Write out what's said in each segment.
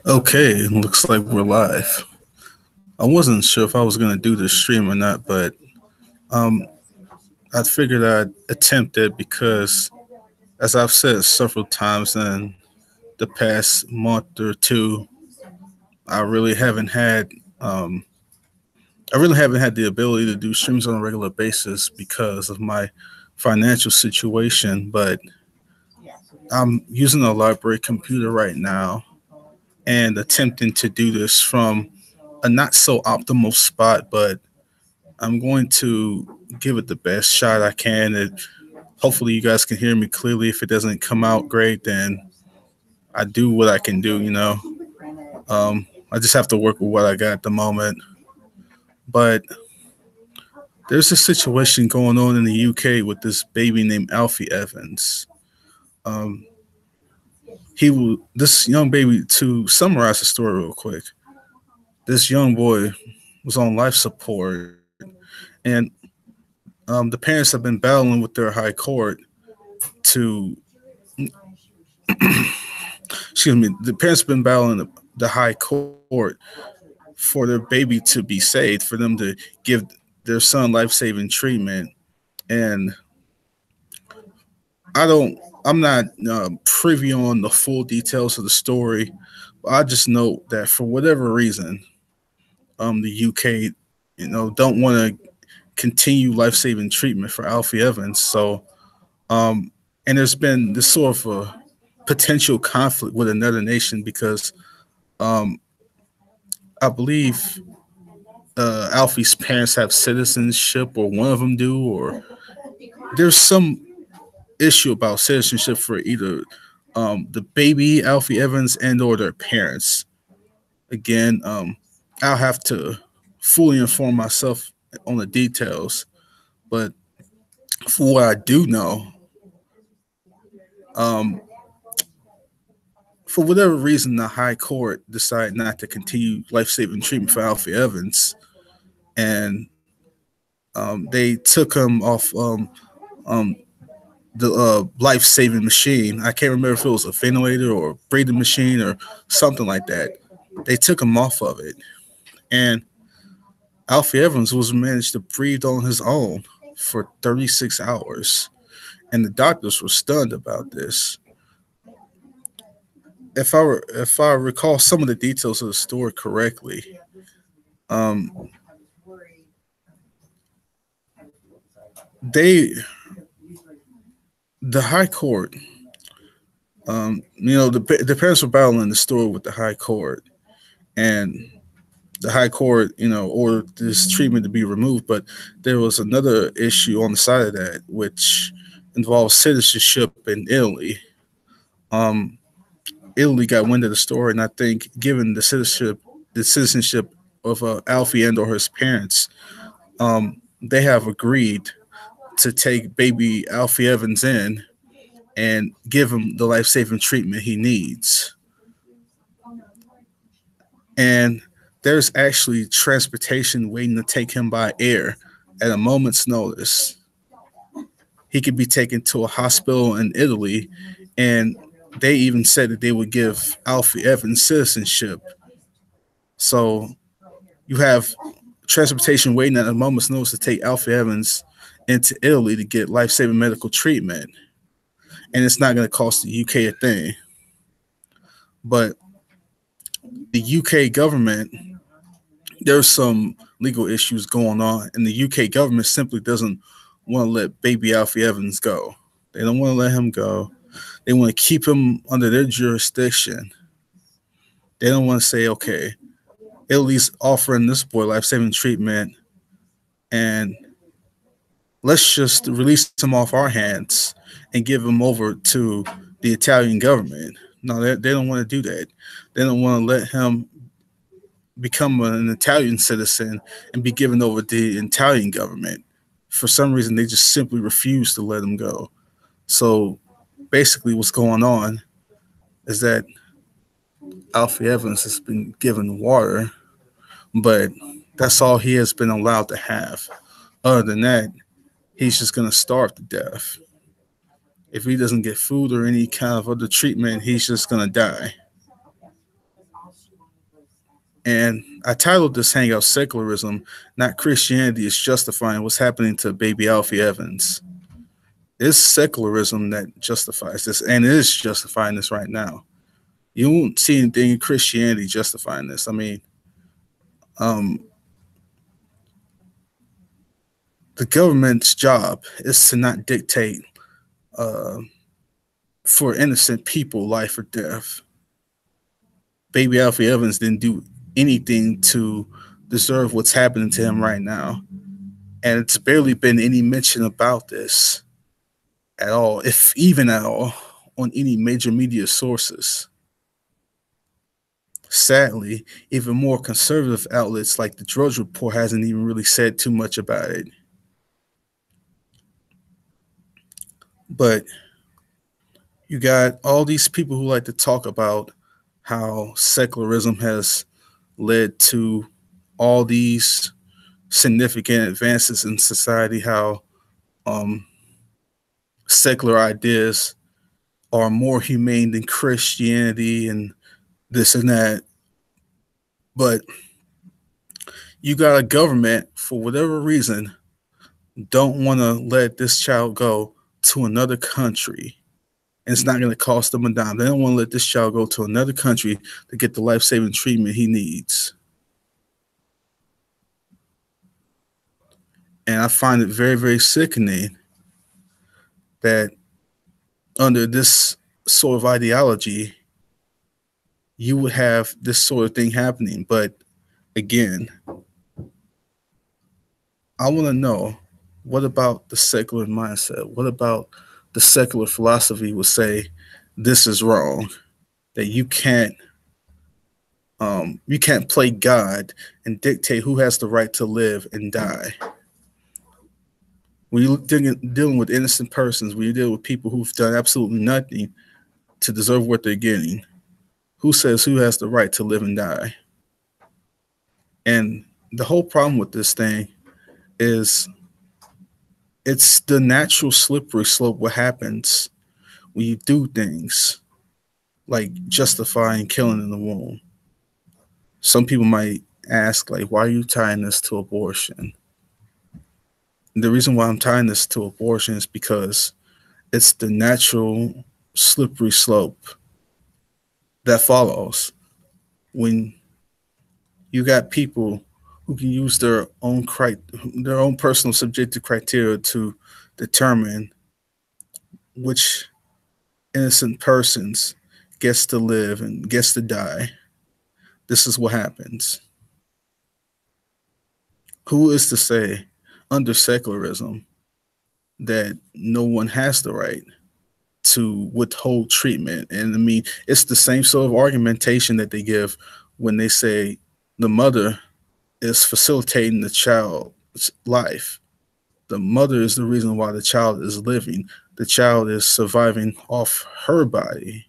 Okay, looks like we're live. I wasn't sure if I was going to do this stream or not, but um, I figured I'd attempt it because, as I've said several times in the past month or two, I really haven't had um, I really haven't had the ability to do streams on a regular basis because of my financial situation. But I'm using a library computer right now and attempting to do this from a not so optimal spot, but I'm going to give it the best shot I can. Hopefully, you guys can hear me clearly. If it doesn't come out great, then I do what I can do, I just have to work with what I got at the moment. But there's a situation going on in the UK with this baby named Alfie Evans. Um, this young baby, to summarize the story real quick, this young boy was on life support, and the parents have been battling with their high court to excuse me, the parents have been battling the high court for their baby to be saved, for them to give their son life saving treatment. And I don't, I'm not privy on the full details of the story. But I just know that for whatever reason, the UK, don't want to continue life saving treatment for Alfie Evans. So, and there's been this sort of a potential conflict with another nation because um, I believe Alfie's parents have citizenship, or one of them do, or there's some issue about citizenship for either the baby Alfie Evans and or their parents. Again, I'll have to fully inform myself on the details, but for what I do know, um, for whatever reason, the High Court decided not to continue life-saving treatment for Alfie Evans, and they took him off um, the life-saving machine. I can't remember if it was a ventilator or a breathing machine or something like that. They took him off of it, and Alfie Evans was managed to breathe on his own for 36 hours, and the doctors were stunned about this. If I recall some of the details of the story correctly, um, they the High Court, the parents were battling the story with the High Court, and the High Court, ordered this treatment to be removed. But there was another issue on the side of that, which involves citizenship in Italy. Um, Italy got wind of the story, and I think, given the citizenship of Alfie and or his parents, they have agreed to take baby Alfie Evans in and give him the life saving treatment he needs. And there's actually transportation waiting to take him by air at a moment's notice. He could be taken to a hospital in Italy, and they even said that they would give Alfie Evans citizenship. So you have transportation waiting at a moment's notice to take Alfie Evans into Italy to get life saving medical treatment. And it's not going to cost the UK a thing. But the UK government, there's some legal issues going on, and the UK government simply doesn't want to let baby Alfie Evans go. They don't want to let him go. They want to keep him under their jurisdiction. They don't want to say, okay, at least offering this boy life saving treatment, and let's just release him off our hands and give him over to the Italian government. No, they don't want to do that. They don't want to let him become an Italian citizen and be given over to the Italian government. For some reason, they just simply refuse to let him go. So basically, what's going on is that Alfie Evans has been given water, but that's all he has been allowed to have. Other than that, he's just going to starve to death. If he doesn't get food or any kind of other treatment, he's just going to die. And I titled this hangout Secularism, Not Christianity is Justifying What's Happening to Baby Alfie Evans. It's secularism that justifies this, and it is justifying this right now. You won't see anything in Christianity justifying this. I mean, um, the government's job is to not dictate uh, for innocent people life or death. Baby Alfie Evans didn't do anything to deserve what's happening to him right now. And it's barely been any mention about this at all, if even at all, on any major media sources. Sadly, even more conservative outlets like the Drudge Report hasn't even really said too much about it. But you got all these people who like to talk about how secularism has led to all these significant advances in society, how um, secular ideas are more humane than Christianity and this and that. But you got a government, for whatever reason, don't want to let this child go to another country. And it's not going to cost them a dime. They don't want to let this child go to another country to get the life-saving treatment he needs. And I find it very, very sickening that under this sort of ideology, you would have this sort of thing happening. But again, I want to know, what about the secular mindset? What about the secular philosophy would say this is wrong, that you can't play God and dictate who has the right to live and die. When you're dealing with innocent persons, when you deal with people who've done absolutely nothing to deserve what they're getting, who says who has the right to live and die? And the whole problem with this thing is it's the natural slippery slope. What happens when you do things like justifying killing in the womb? Some people might ask, like, why are you tying this to abortion? And the reason why I'm tying this to abortion is because it's the natural slippery slope that follows when you got people who can use their own personal subjective criteria to determine which innocent persons gets to live and gets to die. This is what happens. Who is to say under secularism that no one has the right to withhold treatment? And I mean, it's the same sort of argumentation that they give when they say the mother is facilitating the child's life. The mother is the reason why the child is living. The child is surviving off her body.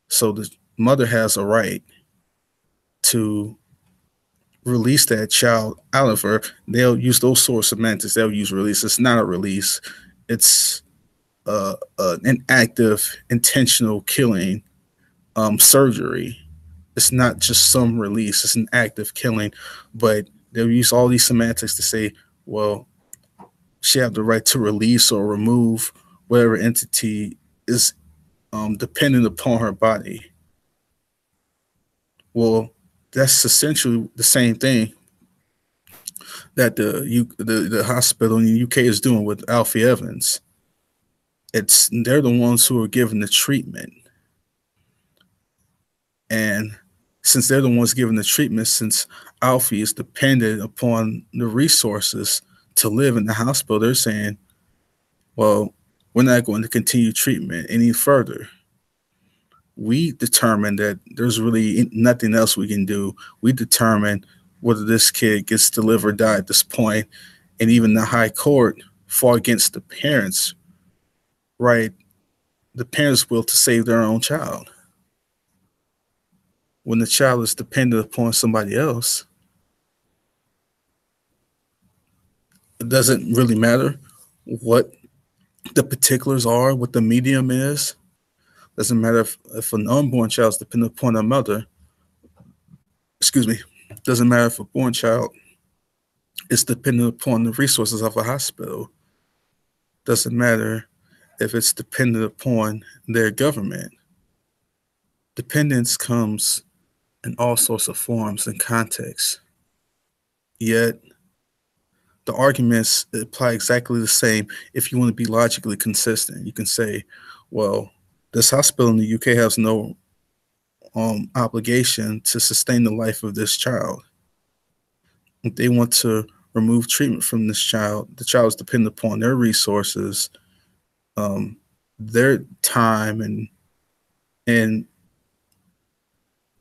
So the mother has a right to release that child out of her. They'll use those sort of semantics. They'll use release. It's not a release. It's an active, intentional killing, surgery. It's not just some release. It's an active killing. But they'll use all these semantics to say, well, she have the right to release or remove whatever entity is dependent upon her body. Well, that's essentially the same thing that the hospital in the UK is doing with Alfie Evans. They're the ones who are given the treatment. And since they're the ones given the treatment, since Alfie is dependent upon the resources to live in the hospital, they're saying, well, we're not going to continue treatment any further. We determine that there's really nothing else we can do. We determine whether this kid gets to live or die at this point. And even the high court fought against the parents, right? The parents' will to save their own child. When the child is dependent upon somebody else, it doesn't really matter what the particulars are, what the medium is. Doesn't matter if an unborn child is dependent upon a mother. Excuse me. Doesn't matter if a born child is dependent upon the resources of a hospital. Doesn't matter if it's dependent upon their government. Dependence comes in all sorts of forms and contexts. Yet the arguments apply exactly the same if you want to be logically consistent. You can say, well, this hospital in the UK has no obligation to sustain the life of this child. If they want to remove treatment from this child, the child is dependent upon their resources, um, their time, and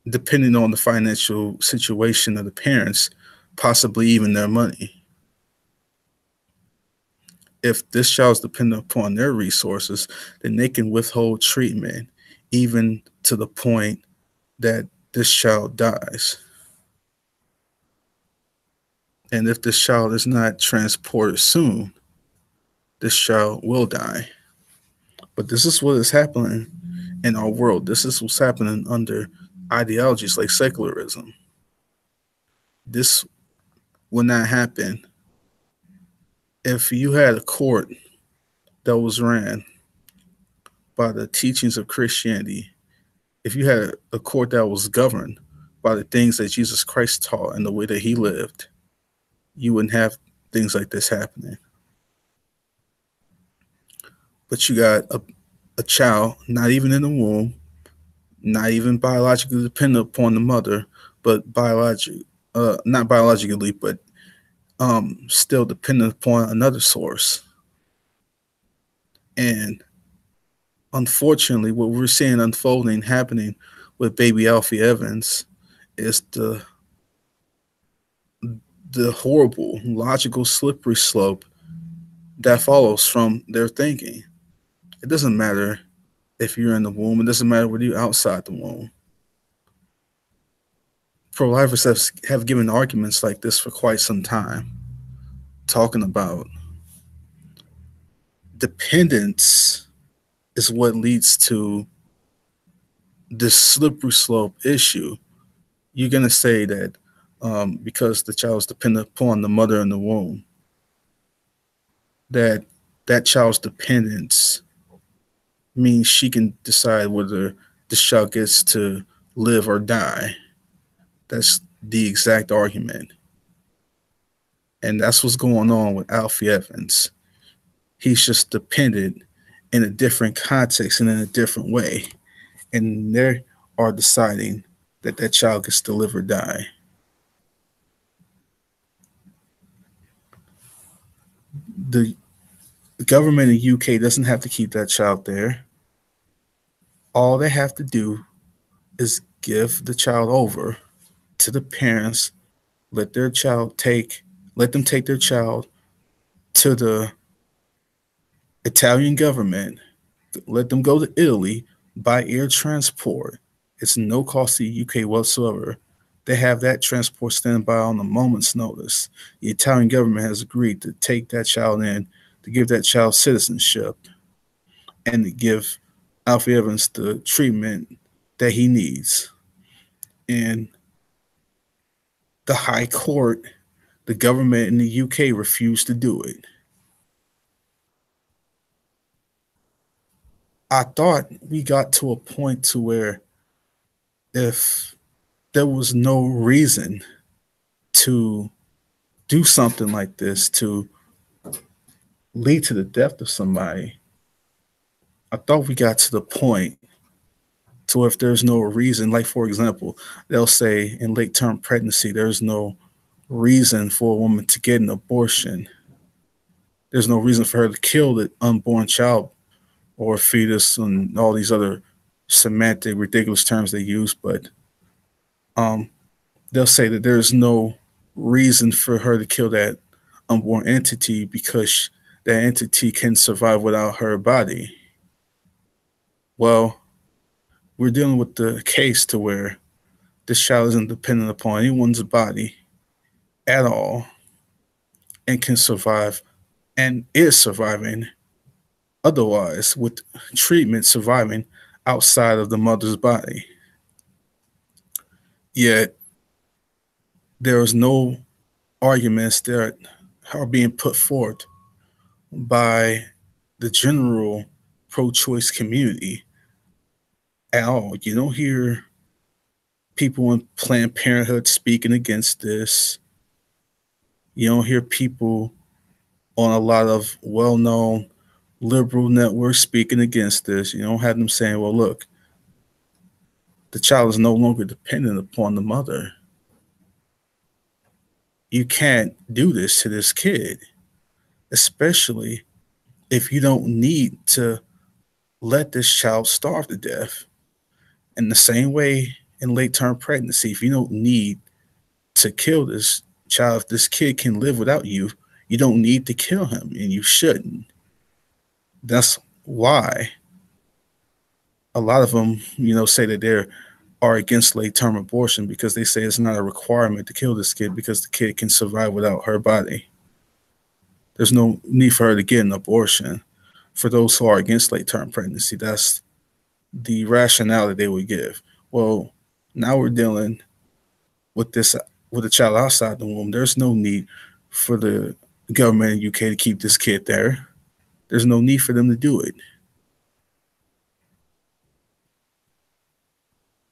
depending on the financial situation of the parents, possibly even their money. If this child is dependent upon their resources, then they can withhold treatment even to the point that this child dies. And if this child is not transported soon, this child will die. But this is what is happening in our world. This is what's happening under ideologies like secularism. This will not happen if you had a court that was ran by the teachings of Christianity. If you had a court that was governed by the things that Jesus Christ taught and the way that he lived, you wouldn't have things like this happening. But you got a child, not even in the womb, not even biologically dependent upon the mother, but not biologically, but still dependent upon another source. And unfortunately, what we're seeing unfolding, happening with baby Alfie Evans, is the horrible, logical, slippery slope that follows from their thinking. It doesn't matter if you're in the womb. It doesn't matter whether you're outside the womb. Pro-lifers have given arguments like this for quite some time, talking about dependence is what leads to this slippery slope issue. You're going to say that because the child is dependent upon the mother in the womb, that that child's dependence means she can decide whether this child gets to live or die. That's the exact argument. And that's what's going on with Alfie Evans. He's just dependent in a different context and in a different way. And they are deciding that that child gets to live or die. The government in the UK doesn't have to keep that child there. All they have to do is give the child over to the parents, let them take their child to the Italian government, let them go to Italy by air transport. It's no cost to the UK whatsoever. They have that transport stand by on a moment's notice. The Italian government has agreed to take that child in, to give that child citizenship, and to give Alfie Evans the treatment that he needs. And the High Court, the government in the UK refused to do it. I thought we got to a point to where if there was no reason to do something like this, to lead to the death of somebody, I thought we got to the point to if there's no reason, like for example, they'll say in late term pregnancy, there's no reason for a woman to get an abortion. There's no reason for her to kill the unborn child or fetus and all these other semantic, ridiculous terms they use, but they'll say that there's no reason for her to kill that unborn entity because that entity can survive without her body. Well, we're dealing with the case to where this child isn't dependent upon anyone's body at all and can survive and is surviving otherwise with treatment, surviving outside of the mother's body. Yet there is no arguments that are being put forth by the general pro-choice community at all. You don't hear people in Planned Parenthood speaking against this. You don't hear people on a lot of well-known liberal networks speaking against this. You don't have them saying, well, look, the child is no longer dependent upon the mother. You can't do this to this kid, especially if you don't need to let this child starve to death. In the same way in late term pregnancy, if you don't need to kill this child, if this kid can live without you, you don't need to kill him, and you shouldn't. That's why a lot of them, say that they are against late term abortion, because they say it's not a requirement to kill this kid because the kid can survive without her body. There's no need for her to get an abortion. For those who are against late term pregnancy, that's the rationale that they would give. Well, now we're dealing with this with a child outside the womb. There's no need for the government in the UK to keep this kid there. There's no need for them to do it.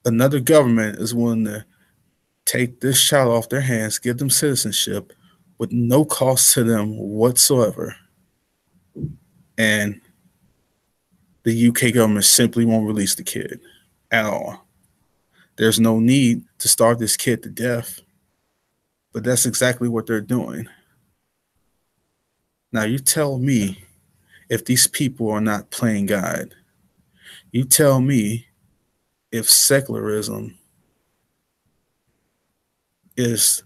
Another government is willing to take this child off their hands, give them citizenship with no cost to them whatsoever. And the UK government simply won't release the kid at all. There's no need to starve this kid to death, but that's exactly what they're doing. Now, you tell me if these people are not playing God. You tell me if secularism is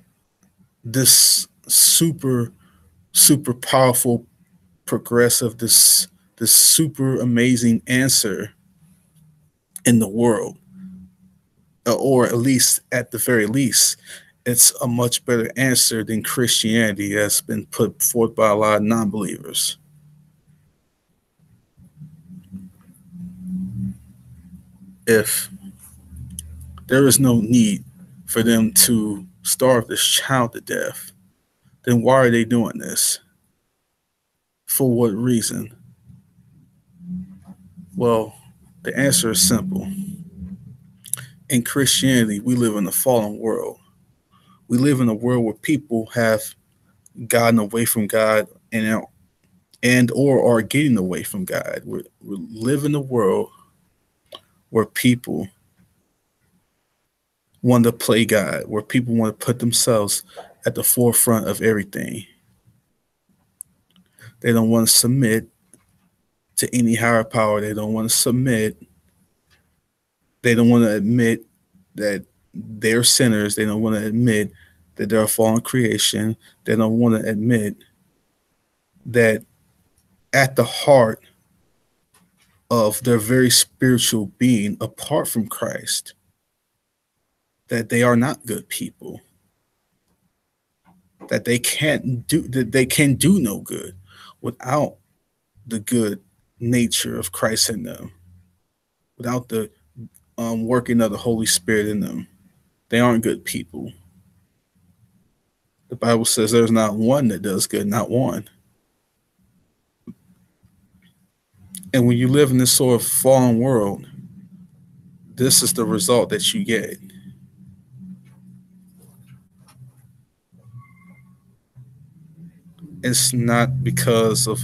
this super, super powerful, progressive, this super amazing answer in the world, or at least at the very least, it's a much better answer than Christianity that's been put forth by a lot of non-believers. If there is no need for them to starve this child to death, then why are they doing this? For what reason? Well, the answer is simple. In Christianity, we live in a fallen world. We live in a world where people have gotten away from God and or are getting away from God. We live in a world where people want to play God, where people want to put themselves at the forefront of everything. They don't want to submit to any higher power. They don't want to submit. They don't want to admit that they're sinners. They don't want to admit that they're a fallen creation. They don't want to admit that at the heart of their very spiritual being, apart from Christ, that they are not good people, that they can do no good without the good nature of Christ in them, without the working of the Holy Spirit in them. They aren't good people. The Bible says there's not one that does good, not one. And when you live in this sort of fallen world, this is the result that you get. It's not because of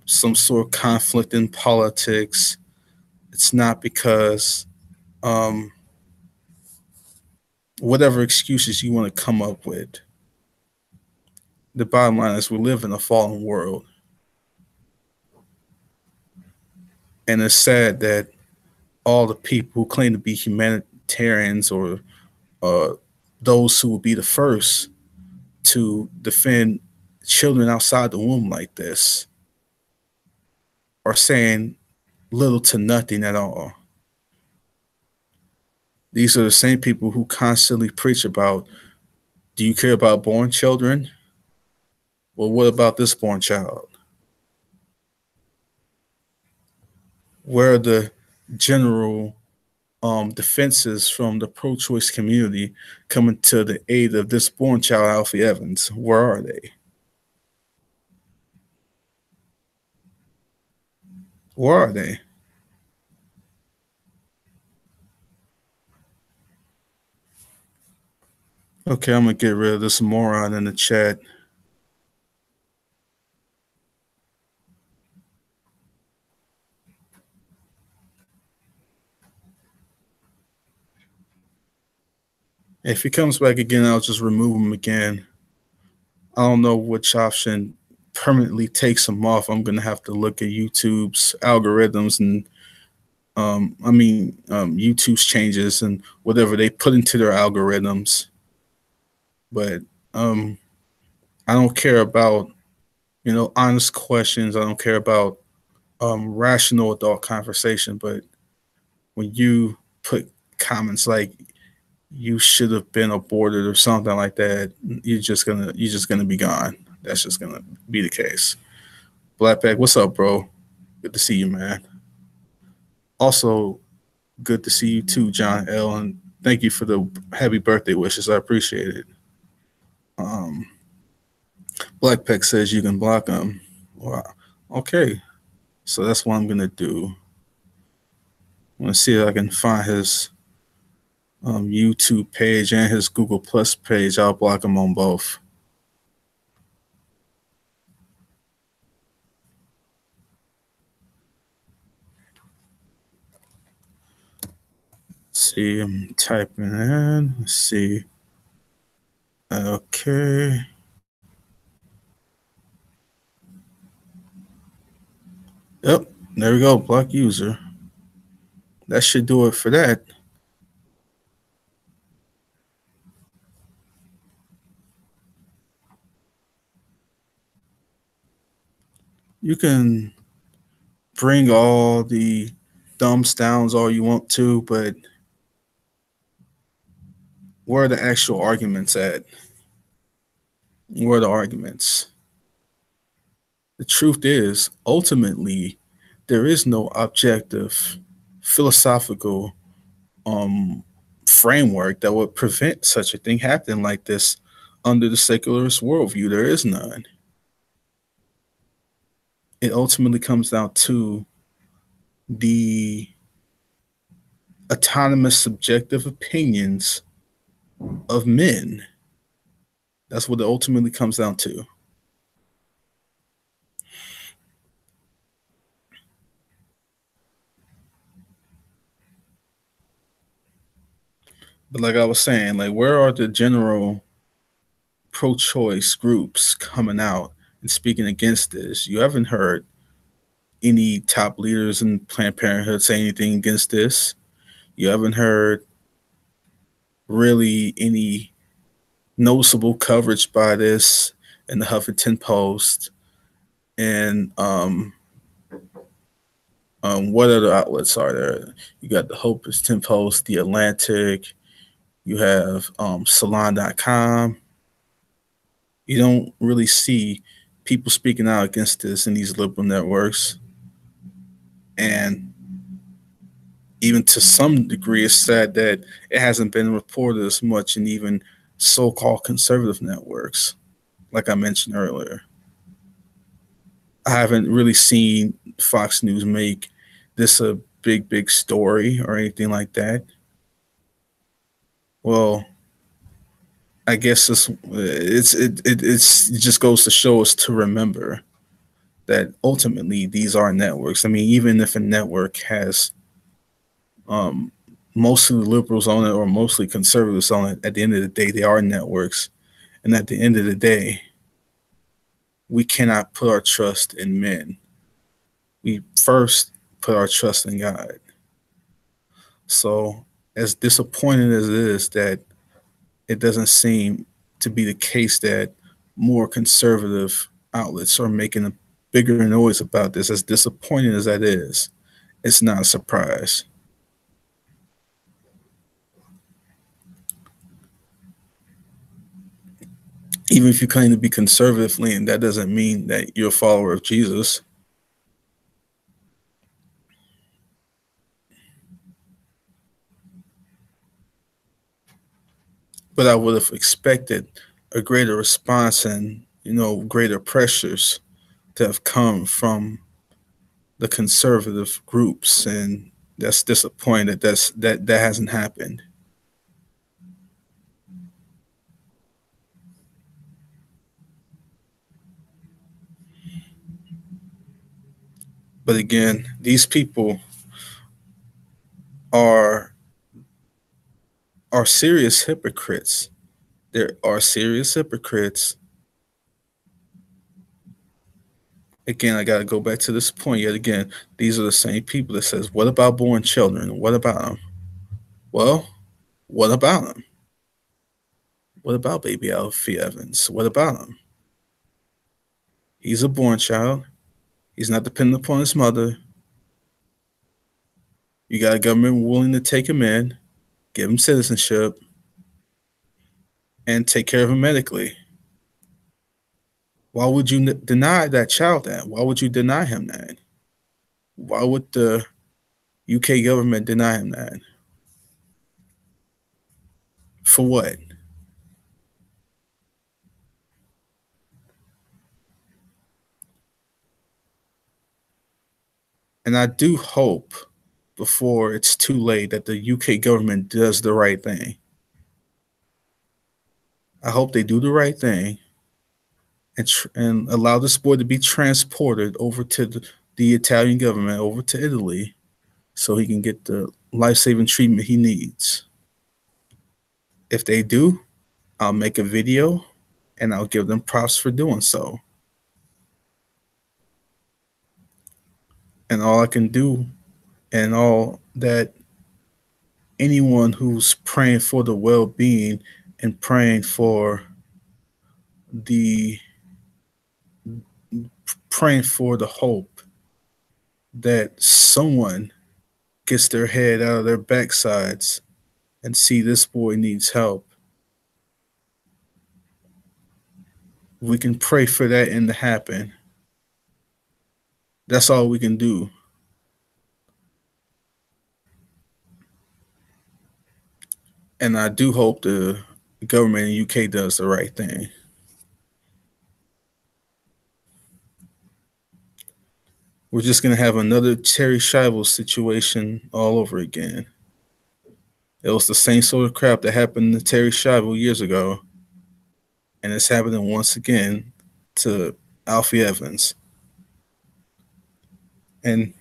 some sort of conflict in politics. It's not because whatever excuses you want to come up with. The bottom line is we live in a fallen world. And it's sad that all the people who claim to be humanitarians or those who will be the first to defend children outside the womb like this are saying little to nothing at all. These are the same people who constantly preach about, do you care about born children? Well, what about this born child? Where are the general defenses from the pro-choice community coming to the aid of this born child, Alfie Evans. Where are they? Where are they? Okay, I'm gonna get rid of this moron in the chat. If he comes back again, I'll just remove him again. I don't know which option permanently takes him off. I'm gonna have to look at YouTube's algorithms and YouTube's changes and whatever they put into their algorithms. But I don't care about honest questions. I don't care about rational adult conversation. But when you put comments like you should have been aborted or something like that, you're just gonna be gone. That's just gonna be the case. Blackpack, what's up, bro? Good to see you, man. Also, good to see you too, John L. And thank you for the happy birthday wishes. I appreciate it. Um, Blackpack says you can block him. Wow. Okay, so that's what I'm gonna do. I'm gonna see if I can find his YouTube page and his Google Plus page. I'll block him on both. Let's see, I'm typing in. Let's see. Okay. Yep. There we go. Block user. That should do it for that. You can bring all the thumbs downs all you want to, but where are the actual arguments at? Where are the arguments? The truth is, ultimately, there is no objective philosophical um, framework that would prevent such a thing happening like this under the secularist worldview. There is none. It ultimately comes down to the autonomous subjective opinions of men. That's what it ultimately comes down to. But like I was saying, like where are the general pro-choice groups coming out and speaking against this? You haven't heard any top leaders in Planned Parenthood say anything against this. You haven't heard really any noticeable coverage by this in the Huffington Post and what other outlets are there? You got the Huffington Post, the Atlantic, you have Salon.com. You don't really see people speaking out against this in these liberal networks. And even to some degree, it's sad that it hasn't been reported as much in even so-called conservative networks, like I mentioned earlier. I haven't really seen Fox News make this a big story or anything like that. Well, I guess it just goes to show us to remember that ultimately these are networks. I mean, even if a network has um, mostly liberals on it or mostly conservatives on it, at the end of the day, they are networks. And at the end of the day, we cannot put our trust in men. We first put our trust in God. So, as disappointing as it is that it doesn't seem to be the case that more conservative outlets are making a bigger noise about this, as disappointing as that is, it's not a surprise. Even if you claim to be conservative leaning, that doesn't mean that you're a follower of Jesus. but I would have expected a greater response and greater pressures to have come from the conservative groups, and that's disappointing that hasn't happened. But again, these people are are serious hypocrites. There are serious hypocrites. Again, I got to go back to this point yet again. These are the same people that says, "What about born children? What about them?" Well, what about them? What about baby Alfie Evans? What about him? He's a born child. He's not dependent upon his mother. You got a government willing to take him in, give him citizenship, and take care of him medically. Why would you deny that child that? Why would you deny him that? Why would the UK government deny him that? For what? And I do hope before it's too late that the UK government does the right thing. I hope they do the right thing and allow this boy to be transported over to the Italian government, over to Italy, so he can get the life saving treatment he needs. If they do, I'll make a video and I'll give them props for doing so. And all I can do, and all that anyone who's praying for the well being and praying for the the hope that someone gets their head out of their backsides and see this boy needs help. We can pray for that and to happen. That's all we can do. And I do hope the government in the UK does the right thing. We're just going to have another Terry Schiavo situation all over again. It was the same sort of crap that happened to Terry Schiavo years ago, and it's happening once again to Alfie Evans. And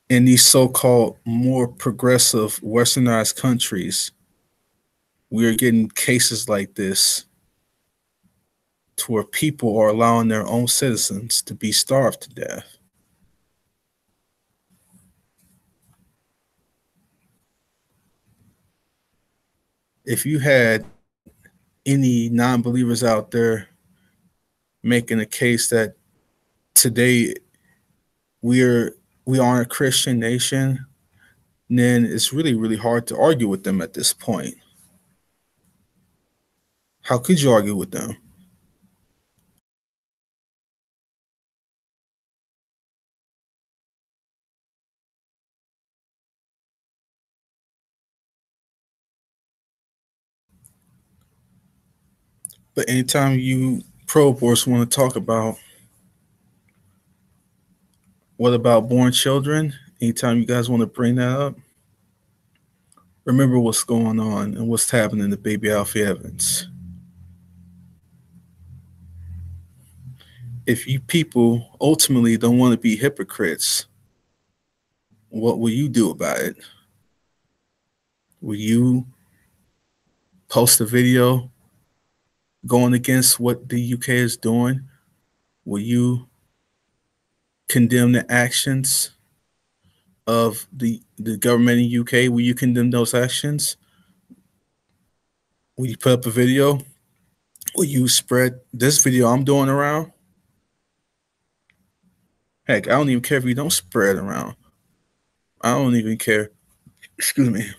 in these so-called more progressive westernized countries, we are getting cases like this to where people are allowing their own citizens to be starved to death. If you had any non-believers out there making a case that today we aren't a Christian nation, then it's really hard to argue with them at this point. How could you argue with them? But anytime you pro-abortion want to talk about what about born children, anytime you guys want to bring that up, remember what's going on and what's happening to baby Alfie Evans. If you people ultimately don't want to be hypocrites, what will you do about it? Will you post a video going against what the UK is doing? Will you condemn the actions of the government in UK? Will you condemn those actions? Will you put up a video? Will you spread this video I'm doing around? Heck, I don't even care if you don't spread around. I don't even care. Excuse me.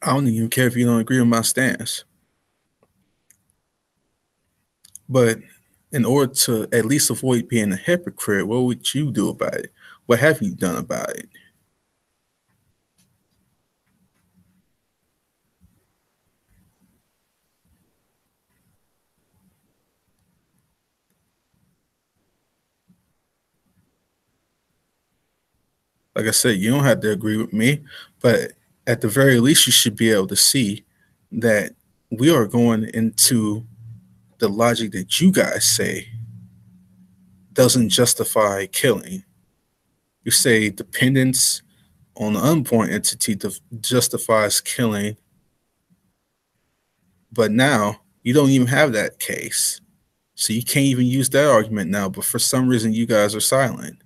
I don't even care if you don't agree with my stance. But in order to at least avoid being a hypocrite, what would you do about it? What have you done about it? Like I said, you don't have to agree with me, but at the very least, you should be able to see that we are going into the logic that you guys say doesn't justify killing. You say dependence on the unborn entity justifies killing, but now you don't even have that case. So you can't even use that argument now, but for some reason you guys are silent.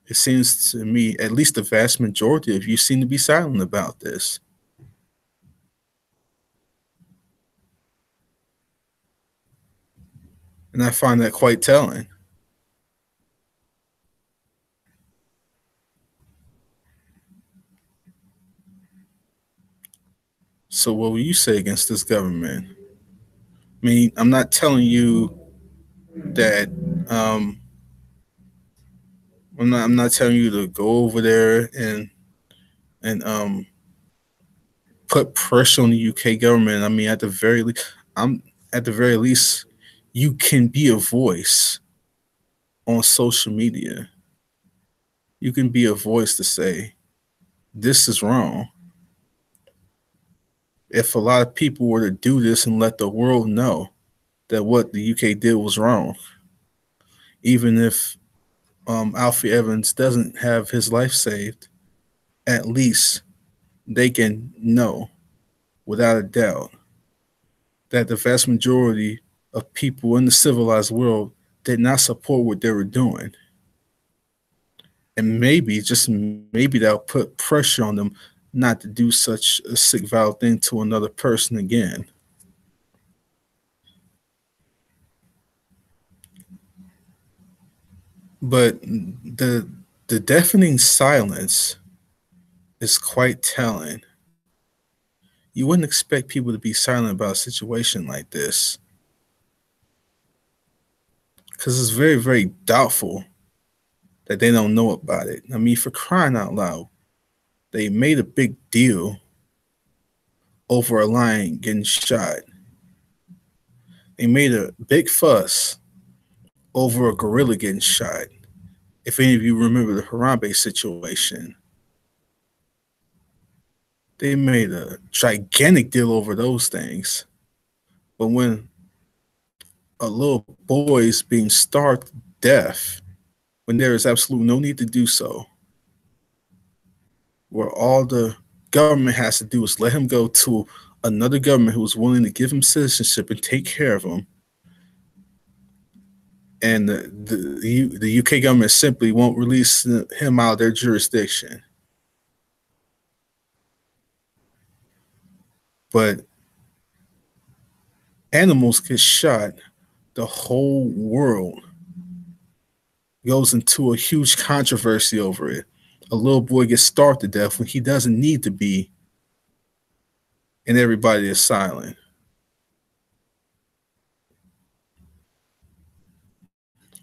It seems to me, at least the vast majority of you seem to be silent about this. And I find that quite telling. So what will you say against this government? I mean, I'm not telling you that I'm not telling you to go over there and put pressure on the UK government. I mean, at the very least, you can be a voice on social media. You can be a voice to say this is wrong. If a lot of people were to do this and let the world know that what the UK did was wrong, even if Alfie Evans doesn't have his life saved, at least they can know without a doubt that the vast majority of people in the civilized world did not support what they were doing. And maybe, just maybe, that'll put pressure on them not to do such a sick, vile thing to another person again. But the deafening silence is quite telling. You wouldn't expect people to be silent about a situation like this because it's very, very doubtful that they don't know about it. I mean, for crying out loud, they made a big deal over a lion getting shot. They made a big fuss over a gorilla getting shot. If any of you remember the Harambe situation, they made a gigantic deal over those things. But when a little boy is being starved to death, when there is absolutely no need to do so, where all the government has to do is let him go to another government who is willing to give him citizenship and take care of him, and the UK government simply won't release him out of their jurisdiction. But animals get shot, the whole world goes into a huge controversy over it. A little boy gets starved to death when he doesn't need to be, and everybody is silent.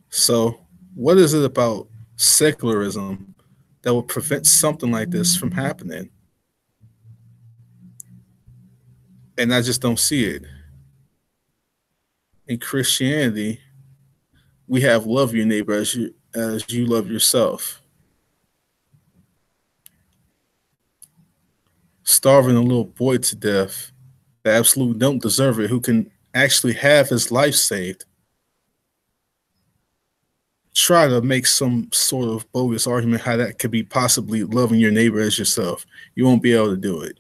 So, what is it about secularism that will prevent something like this from happening? And I just don't see it. In Christianity, we have love your neighbor as you love yourself. Starving a little boy to death that absolutely don't deserve it, who can actually have his life saved, try to make some sort of bogus argument how that could be possibly loving your neighbor as yourself. You won't be able to do it.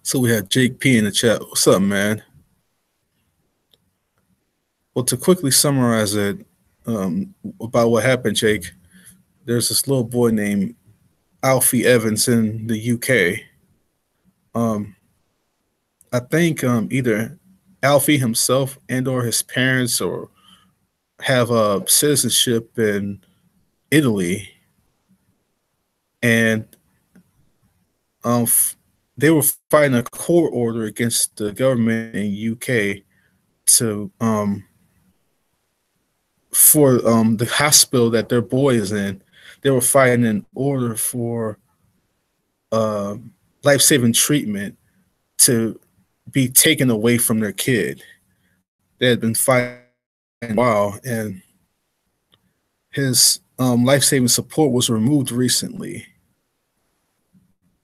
So we have Jake P in the chat. What's up, man? Well, to quickly summarize it about what happened, Jake, there's this little boy named Alfie Evans in the UK. I think either Alfie himself and or his parents or have a citizenship in Italy, and um, they were fighting a court order against the government in UK to for the hospital that their boy is in. They were fighting an order for uh, life-saving treatment to be taken away from their kid. They had been fighting a while, and His life-saving support was removed recently,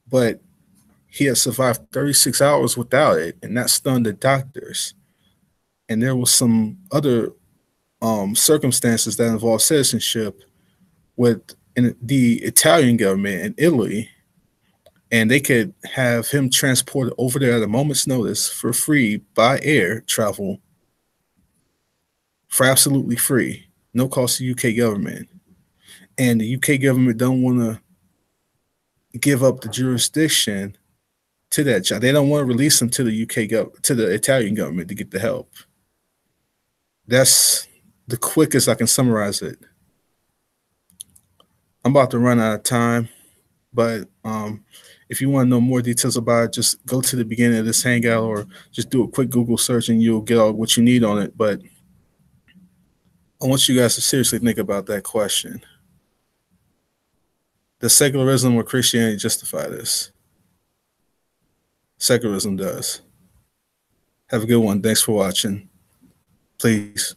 but he had survived 36 hours without it, and that stunned the doctors. And there was some other circumstances that involved citizenship with the Italian government in Italy, and they could have him transported over there at a moment's notice for free by air travel, for absolutely free, no cost to UK government. And the UK government don't want to give up the jurisdiction to that job. They don't want to release him to the to the Italian government to get the help. That's the quickest I can summarize it. I'm about to run out of time, but if you want to know more details about it, just go to the beginning of this hangout or just do a quick Google search and you'll get all what you need on it. But I want you guys to seriously think about that question. Does secularism or Christianity justify this? Secularism does. Have a good one. Thanks for watching. Please.